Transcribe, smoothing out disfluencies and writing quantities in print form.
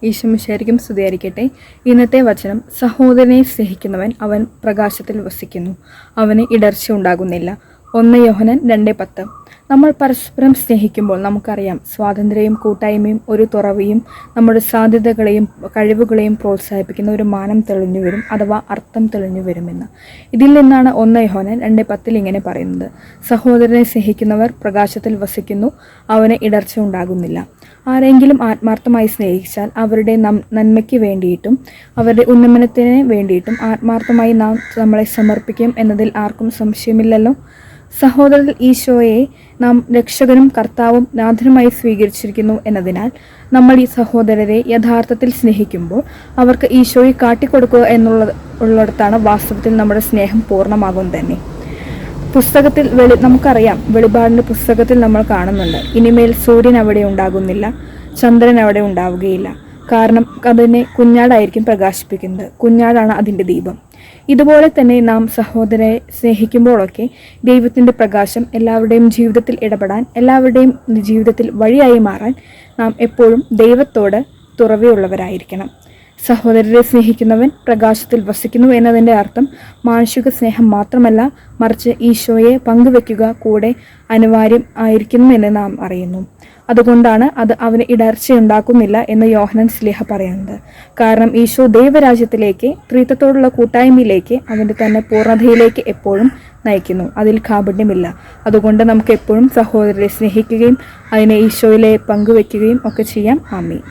ഈശോമിശിഹായ്ക്കും സ്തുതിയായിരിക്കട്ടെ. ഇന്നത്തെ വചനം, സഹോദരനെ സ്നേഹിക്കുന്നവൻ അവൻ പ്രകാശത്തിൽ വസിക്കുന്നു, അവന് ഇടർച്ച ഉണ്ടാകുന്നില്ല. 1 യോഹന്നാൻ 2:10. നമ്മൾ പരസ്പരം സ്നേഹിക്കുമ്പോൾ നമുക്കറിയാം, സ്വാതന്ത്ര്യവും കൂട്ടായ്മയും ഒരു തുറവിയും നമ്മുടെ സാധ്യതകളെയും കഴിവുകളെയും പ്രോത്സാഹിപ്പിക്കുന്ന ഒരു മാനം തെളിഞ്ഞു വരും, അഥവാ അർത്ഥം തെളിഞ്ഞു വരുമെന്ന്. ഇതിൽ നിന്നാണ് 1 യോഹന്നാൻ 2:10 ഇങ്ങനെ പറയുന്നത്: സഹോദരനെ സ്നേഹിക്കുന്നവർ പ്രകാശത്തിൽ വസിക്കുന്നു, അവന് ഇടർച്ച ഉണ്ടാകുന്നില്ല. ആരെങ്കിലും ആത്മാർത്ഥമായി സ്നേഹിച്ചാൽ അവരുടെ നന്മയ്ക്ക് വേണ്ടിയിട്ടും അവരുടെ ഉന്നമനത്തിന് വേണ്ടിയിട്ടും ആത്മാർത്ഥമായി നാം നമ്മളെ സമർപ്പിക്കും എന്നതിൽ ആർക്കും സംശയമില്ലല്ലോ. സഹോദരൻ ഈശോയെ നാം രക്ഷകനും കർത്താവും നാഥനുമായി സ്വീകരിച്ചിരിക്കുന്നു എന്നതിനാൽ നമ്മൾ ഈ സഹോദരരെ യഥാർത്ഥത്തിൽ സ്നേഹിക്കുമ്പോൾ അവർക്ക് ഈശോയെ കാട്ടിക്കൊടുക്കുക ഉള്ളിടത്താണ് വാസ്തവത്തിൽ നമ്മുടെ സ്നേഹം പൂർണ്ണമാകും തന്നെ. പുസ്തകത്തിൽ നമുക്കറിയാം, വെളിപാടിൻ്റെ പുസ്തകത്തിൽ നമ്മൾ കാണുന്നുണ്ട്, ഇനിമേൽ സൂര്യൻ അവിടെ ഉണ്ടാകുന്നില്ല, ചന്ദ്രൻ അവിടെ ഉണ്ടാവുകയില്ല. കാരണം അതിനെ കുഞ്ഞാടായിരിക്കും പ്രകാശിപ്പിക്കുന്നത്, കുഞ്ഞാടാണ് അതിൻ്റെ ദീപം. ഇതുപോലെ തന്നെ നാം സഹോദരനെ സ്നേഹിക്കുമ്പോഴൊക്കെ ദൈവത്തിൻ്റെ പ്രകാശം എല്ലാവരുടെയും ജീവിതത്തിൽ ഇടപെടാൻ, എല്ലാവരുടെയും ജീവിതത്തിൽ വഴിയായി മാറാൻ നാം എപ്പോഴും ദൈവത്തോട് തുറവിയുള്ളവരായിരിക്കണം. സഹോദരരെ സ്നേഹിക്കുന്നവൻ പ്രകാശത്തിൽ വസിക്കുന്നു എന്നതിൻ്റെ അർത്ഥം മാനുഷിക സ്നേഹം മാത്രമല്ല, മറിച്ച് ഈശോയെ പങ്കുവെക്കുക കൂടെ അനിവാര്യം ആയിരിക്കുന്നു എന്ന് നാം അറിയുന്നു. അതുകൊണ്ടാണ് അത് അവന് ഇടർച്ചയുണ്ടാക്കുന്നില്ല എന്ന് യോഹന്നാൻ ശ്ലീഹ പറയുന്നത്. കാരണം ഈശോ ദൈവരാജ്യത്തിലേക്ക്, ത്രിത്വത്തോടുള്ള കൂട്ടായ്മയിലേക്ക്, അവൻ്റെ തന്നെ പൂർണ്ണതയിലേക്ക് എപ്പോഴും നയിക്കുന്നു. അതിൽ കാപട്യമില്ല. അതുകൊണ്ട് നമുക്ക് എപ്പോഴും സഹോദരരെ സ്നേഹിക്കുകയും അതിനെ ഈശോയിലെ പങ്കുവെക്കുകയും ഒക്കെ ചെയ്യാം. ആമേൻ.